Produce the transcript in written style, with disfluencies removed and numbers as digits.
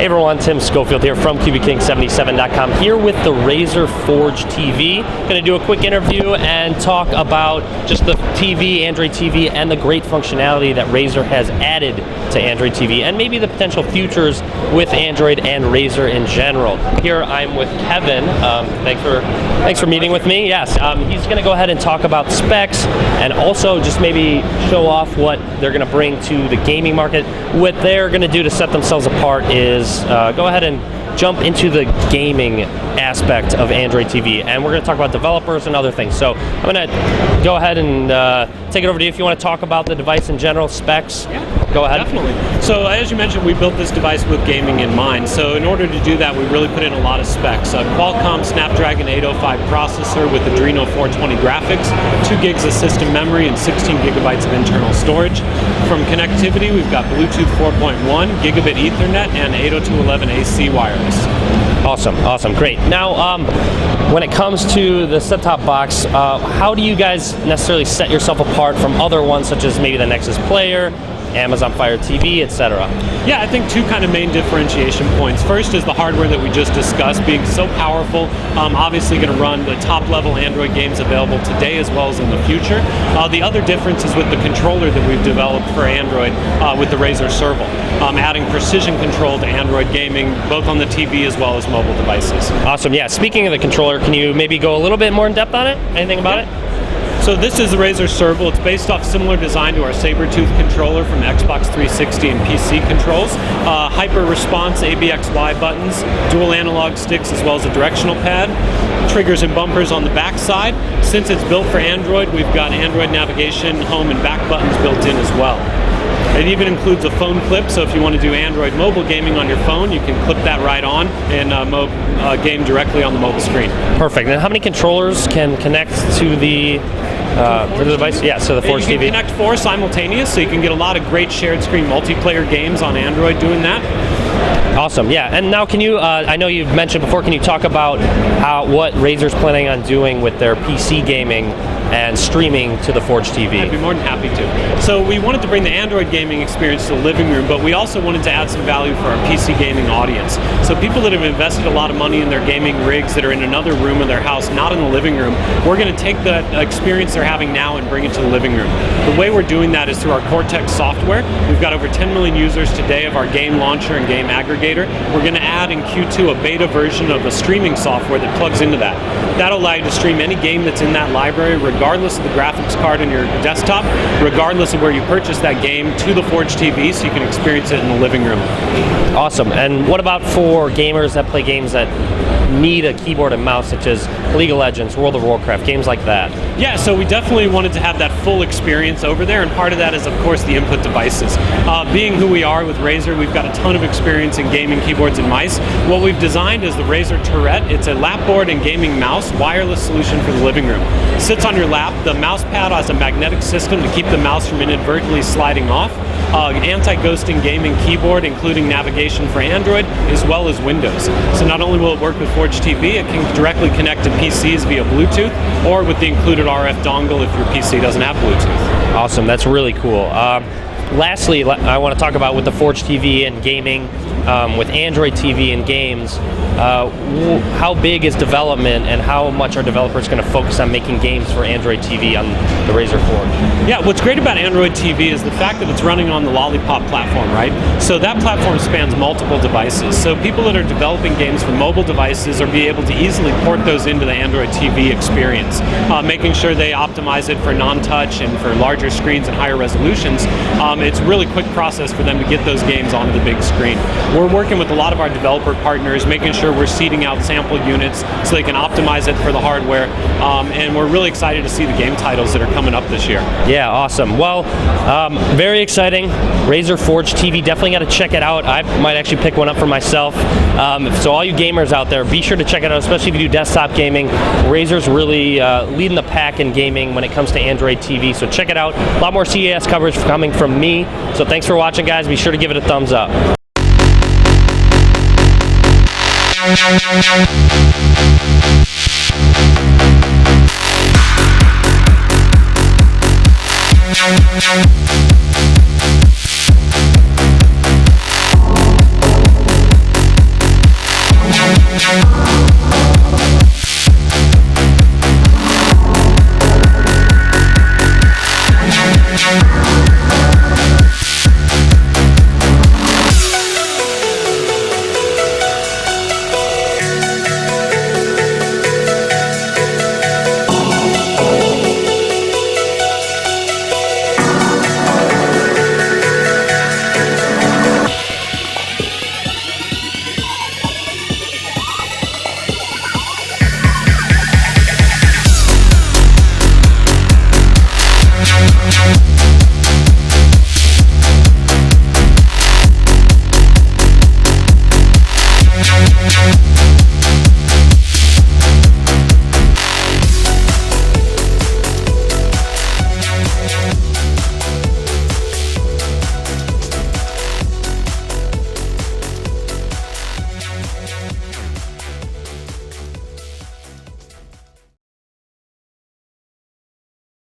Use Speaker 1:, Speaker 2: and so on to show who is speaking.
Speaker 1: Hey everyone, Tim Schofield here from QBKing77.com, here with the Razer Forge TV. Going to do a quick interview and talk about just the TV, Android TV, and the great functionality that Razer has added to Android TV, and maybe the potential futures with Android and Razer in general. Here I'm with Kevin. Thanks for meeting with me. Yes, he's going to go ahead and talk about specs and also just maybe show off what they're going to bring to the gaming market. What they're going to do to set themselves apart is go ahead and jump into the gaming aspect of Android TV, and we're going to talk about developers and other things. So I'm going to go ahead and take it over to you if you want to talk about the device in general, specs.
Speaker 2: Yeah,
Speaker 1: go ahead.
Speaker 2: Definitely. So as you mentioned, we built this device with gaming in mind. So in order to do that, we really put in a lot of specs. A Qualcomm Snapdragon 805 processor with Adreno 420 graphics, 2 gigs of system memory, and 16 gigabytes of internal storage. From connectivity, we've got Bluetooth 4.1, Gigabit Ethernet, and 802.11 AC wireless.
Speaker 1: Awesome, great. Now, when it comes to the set-top box, how do you guys necessarily set yourself apart from other ones, such as maybe the Nexus Player, Amazon Fire TV, etc.?
Speaker 2: Yeah, I think 2 kind of main differentiation points. First is the hardware that we just discussed being so powerful, obviously going to run the top-level Android games available today as well as in the future. The other difference is with the controller that we've developed for Android with the Razer Serval, adding precision control to Android gaming, both on the TV as well as mobile devices.
Speaker 1: Awesome, yeah. Speaking of the controller, can you maybe go a little bit more in depth on it? Anything about it?
Speaker 2: So this is the Razer Serval. It's based off similar design to our Sabertooth controller from Xbox 360 and PC controls. Hyper response ABXY buttons, dual analog sticks, as well as a directional pad. Triggers and bumpers on the back side. Since it's built for Android, we've got Android navigation, home, and back buttons built in as well. It even includes a phone clip, so if you want to do Android mobile gaming on your phone, you can clip that right on and game directly on the mobile screen.
Speaker 1: Perfect. And how many controllers can connect to the device? Yeah, so the Forge TV.
Speaker 2: You can connect 4 simultaneous, so you can get a lot of great shared screen multiplayer games on Android doing that.
Speaker 1: Awesome, yeah. And now can you, I know you've mentioned before, can you talk about what Razer's planning on doing with their PC gaming and streaming to the Forge TV?
Speaker 2: I'd be more than happy to. So we wanted to bring the Android gaming experience to the living room, but we also wanted to add some value for our PC gaming audience. So people that have invested a lot of money in their gaming rigs that are in another room of their house, not in the living room, we're going to take the experience they're having now and bring it to the living room. The way we're doing that is through our Cortex software. We've got over 10 million users today of our game launcher and game aggregator. We're going to add in Q2 a beta version of a streaming software that plugs into that. That'll allow you to stream any game that's in that library, regardless of the graphics card in your desktop, regardless of where you purchase that game, to the Forge TV, so you can experience it in the living room.
Speaker 1: Awesome. And what about for gamers that play games that need a keyboard and mouse, such as League of Legends, World of Warcraft, games like that? Yeah,
Speaker 2: so we definitely wanted to have that full experience over there, and part of that is, of course, the input devices. Being who we are with Razer, we've got a ton of experience in gaming keyboards and mice. What we've designed is the Razer Tourette. It's a lapboard and gaming mouse, wireless solution for the living room. It sits on your lap. The mouse pad has a magnetic system to keep the mouse from inadvertently sliding off. Anti-ghosting gaming keyboard, including navigation for Android, as well as Windows. So not only will it work with Forge TV, it can directly connect to PCs via Bluetooth, or with the included RF dongle if your PC doesn't have Bluetooth.
Speaker 1: Awesome, that's really cool. Lastly, I want to talk about with the Forge TV and gaming, with Android TV and games, how big is development and how much are developers going to focus on making games for Android TV on the Razer Forge?
Speaker 2: Yeah, what's great about Android TV is the fact that it's running on the Lollipop platform, right? So that platform spans multiple devices. So people that are developing games for mobile devices are be able to easily port those into the Android TV experience, making sure they optimize it for non-touch and for larger screens and higher resolutions. It's a really quick process for them to get those games onto the big screen. We're working with a lot of our developer partners, making sure we're seeding out sample units so they can optimize it for the hardware, and we're really excited to see the game titles that are coming up this year.
Speaker 1: Yeah, awesome. Well, very exciting. Razer Forge TV, definitely got to check it out. I might actually pick one up for myself. So all you gamers out there, be sure to check it out, especially if you do desktop gaming. Razer's really leading the pack in gaming when it comes to Android TV, so check it out. A lot more CES coverage coming from me. So thanks for watching, guys. Be sure to give it a thumbs up.